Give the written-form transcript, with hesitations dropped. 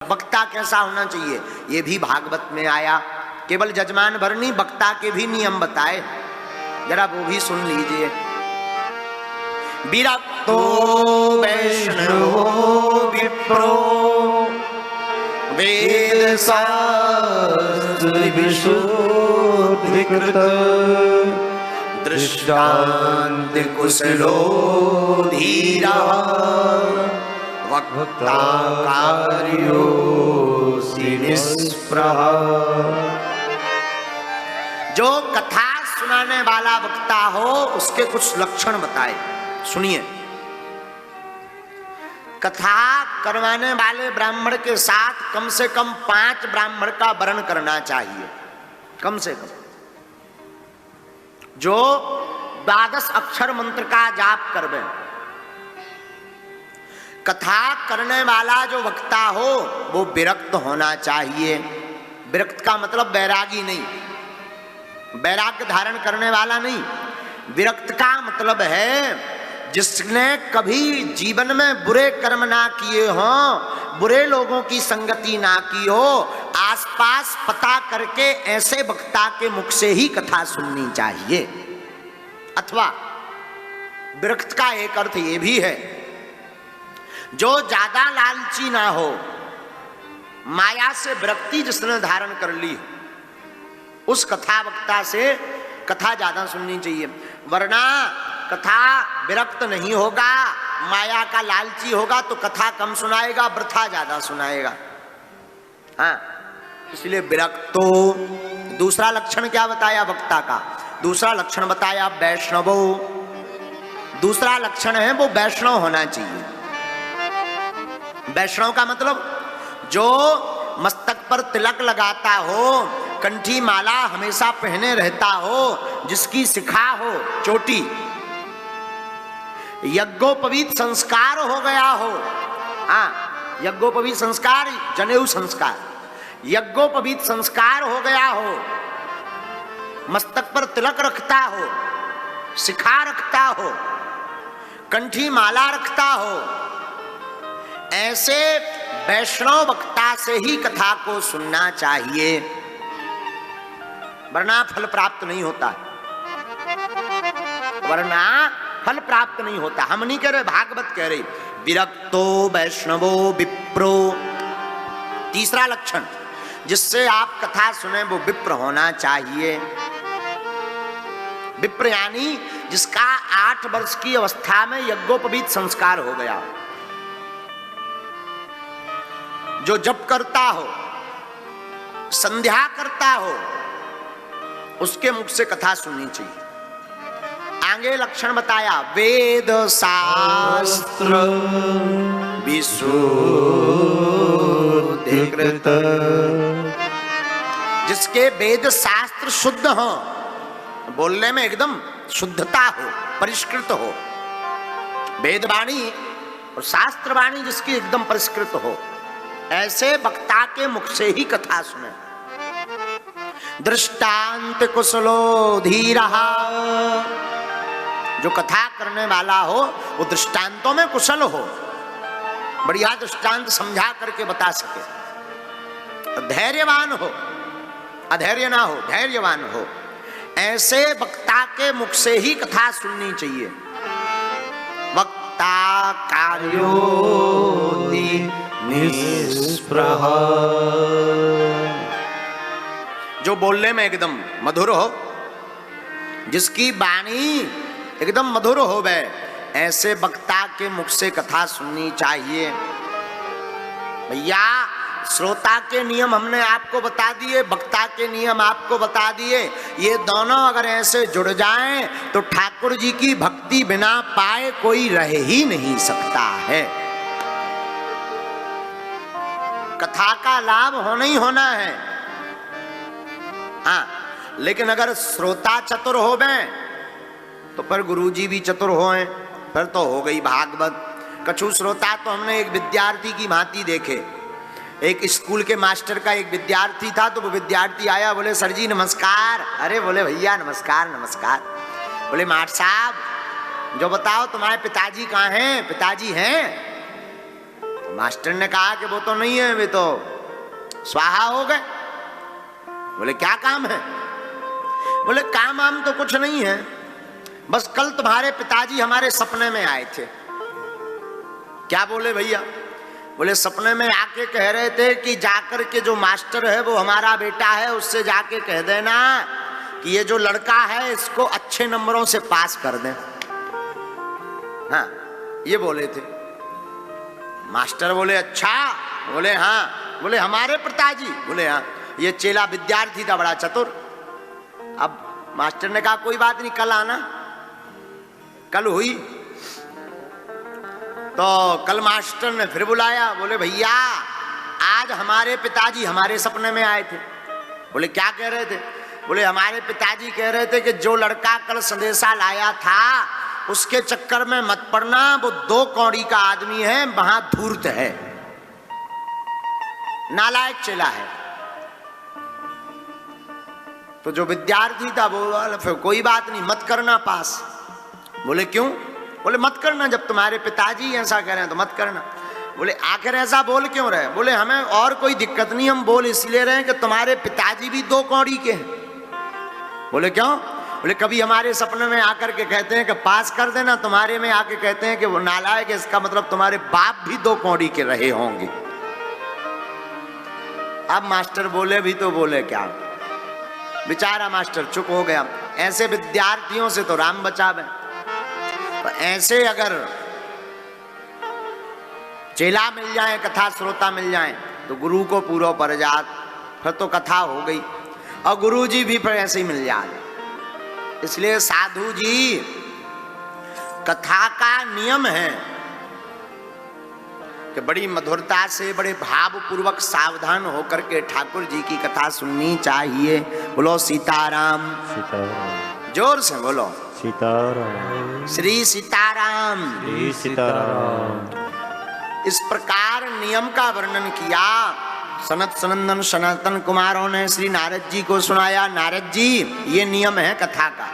वक्ता कैसा होना चाहिए ये भी भागवत में आया। केवल जजमान भर नहीं, वक्ता के भी नियम बताए, जरा वो भी सुन लीजिए। विरक्तो वैष्णवो विप्रो वेद शास्त्र विशुद्धिकृत दृष्टान्त कुशलो धीरा वक्ता कार्योऽसि निष्प्रह। जो कथा सुनाने वाला वक्ता हो उसके कुछ लक्षण बताए, सुनिए। कथा करवाने वाले ब्राह्मण के साथ कम से कम 5 ब्राह्मण का वर्ण करना चाहिए, कम से कम, जो 12 अक्षर मंत्र का जाप करवे। कथा करने वाला जो वक्ता हो वो विरक्त होना चाहिए। विरक्त का मतलब बैरागी नहीं, वैराग्य धारण करने वाला नहीं। विरक्त का मतलब है जिसने कभी जीवन में बुरे कर्म ना किए हों, बुरे लोगों की संगति ना की हो, आसपास पता करके ऐसे वक्ता के मुख से ही कथा सुननी चाहिए। अथवा विरक्त का एक अर्थ ये भी है जो ज्यादा लालची ना हो, माया से विरक्ति जिसने धारण कर ली, उस कथा वक्ता से कथा ज्यादा सुननी चाहिए। वरना कथा विरक्त नहीं होगा, माया का लालची होगा तो कथा कम सुनाएगा, वृथा ज्यादा सुनाएगा। हाँ, इसलिए विरक्तो। दूसरा लक्षण क्या बताया वक्ता का? दूसरा लक्षण बताया वैष्णवो। दूसरा लक्षण है वो वैष्णव होना चाहिए। वैष्णव का मतलब जो मस्तक पर तिलक लगाता हो, कंठी माला हमेशा पहने रहता हो, जिसकी शिखा हो चोटी, यज्ञोपवीत संस्कार हो गया हो। हाँ, यज्ञोपवीत संस्कार, जनेऊ संस्कार, यज्ञोपवीत संस्कार हो गया हो, मस्तक पर तिलक रखता हो, शिखा रखता हो, कंठी माला रखता हो, ऐसे वैष्णव वक्ता से ही कथा को सुनना चाहिए, वरना फल प्राप्त नहीं होता। वरना फल प्राप्त नहीं होता। हम नहीं कह रहे, भागवत कह रही। विरक्तो वैष्णवो विप्रो। तीसरा लक्षण जिससे आप कथा सुने वो विप्र होना चाहिए। विप्र यानी जिसका 8 वर्ष की अवस्था में यज्ञोपवीत संस्कार हो गया, जो जप करता हो, संध्या करता हो, उसके मुख से कथा सुननी चाहिए। आगे लक्षण बताया वेद शास्त्र विशुद्धिकृत। जिसके वेद शास्त्र शुद्ध हो, बोलने में एकदम शुद्धता हो, परिष्कृत हो, वेदवाणी और शास्त्रवाणी जिसकी एकदम परिष्कृत हो, ऐसे वक्ता के मुख से ही कथा सुने। दृष्टांत कुशलो धीरा। जो कथा करने वाला हो वो दृष्टांतों में कुशल हो, बढ़िया दृष्टांत समझा करके बता सके, धैर्यवान हो, अधैर्य ना हो, धैर्यवान हो। ऐसे वक्ता के मुख से ही कथा सुननी चाहिए। वक्ता कार्योऽसि निष्प्रह। जो बोलने में एकदम मधुर हो, जिसकी वाणी एकदम मधुर हो गए, ऐसे वक्ता के मुख से कथा सुननी चाहिए। भैया, श्रोता के नियम हमने आपको बता दिए, वक्ता के नियम आपको बता दिए। ये दोनों अगर ऐसे जुड़ जाएं तो ठाकुर जी की भक्ति बिना पाए कोई रह ही नहीं सकता है। कथा का लाभ होना ही होना है। हाँ, लेकिन अगर श्रोता चतुर हो गए तो फिर गुरुजी भी चतुर होए, फिर तो हो गई भागवत। कछु श्रोता तो हमने एक विद्यार्थी की भांति देखे। एक स्कूल के मास्टर का एक विद्यार्थी था, तो वो विद्यार्थी आया, बोले सर जी नमस्कार। अरे बोले भैया नमस्कार नमस्कार। बोले मास्टर साहब जो बताओ तुम्हारे पिताजी कहाँ हैं? पिताजी हैं? मास्टर ने कहा कि वो तो नहीं है, वे तो स्वाहा हो गए। बोले क्या काम है? बोले काम आम तो कुछ नहीं है, बस कल तुम्हारे पिताजी हमारे सपने में आए थे। क्या बोले भैया? बोले सपने में आके कह रहे थे कि जाकर के जो मास्टर है वो हमारा बेटा है, उससे जाके कह देना कि ये जो लड़का है इसको अच्छे नंबरों से पास कर दें। हाँ, ये बोले थे। मास्टर बोले अच्छा? बोले हाँ। बोले हमारे पिताजी? बोले हाँ। ये चेला विद्यार्थी था बड़ा चतुर। अब मास्टर ने कहा कोई बात नहीं, कल आना। कल हुई तो कल मास्टर ने फिर बुलाया। बोले भैया आज हमारे पिताजी हमारे सपने में आए थे। बोले क्या कह रहे थे? बोले हमारे पिताजी कह रहे थे कि जो लड़का कल संदेशा लाया था उसके चक्कर में मत पड़ना, वो 2 कौड़ी का आदमी है, वहां धूर्त है, नालायक चेला है। तो जो विद्यार्थी था वो बोला फिर कोई बात नहीं, मत करना पास। बोले क्यों? बोले मत करना, जब तुम्हारे पिताजी ऐसा कह रहे हैं तो मत करना। बोले आखिर ऐसा बोल क्यों रहे? बोले हमें और कोई दिक्कत नहीं, हम बोल इसलिए रहे हैं कि तुम्हारे पिताजी भी 2 कौड़ी के हैं। बोले क्यों? बोले कभी हमारे सपने में आकर के कहते हैं कि पास कर देना, तुम्हारे में आके कहते हैं कि वो नालायक है, इसका मतलब तुम्हारे बाप भी 2 कौड़ी के रहे होंगे। अब मास्टर बोले भी तो बोले क्या? बेचारा मास्टर चुप हो गया। ऐसे विद्यार्थियों से तो राम बचावे। तो ऐसे अगर चेला मिल जाए, कथा श्रोता मिल जाए तो गुरु को पूरा पर जात, फिर तो कथा हो गई, और गुरु जी भी फिर ऐसे ही मिल जाए। इसलिए साधु जी, कथा का नियम है कि बड़ी मधुरता से, बड़े भावपूर्वक सावधान होकर के ठाकुर जी की कथा सुननी चाहिए। बोलो सीताराम। सीताराम। जोर से बोलो सीताराम। श्री सीताराम। श्री सीताराम। इस प्रकार नियम का वर्णन किया। सनत सनंदन सनातन कुमारों ने श्री नारद जी को सुनाया। नारद जी, ये नियम है कथा का।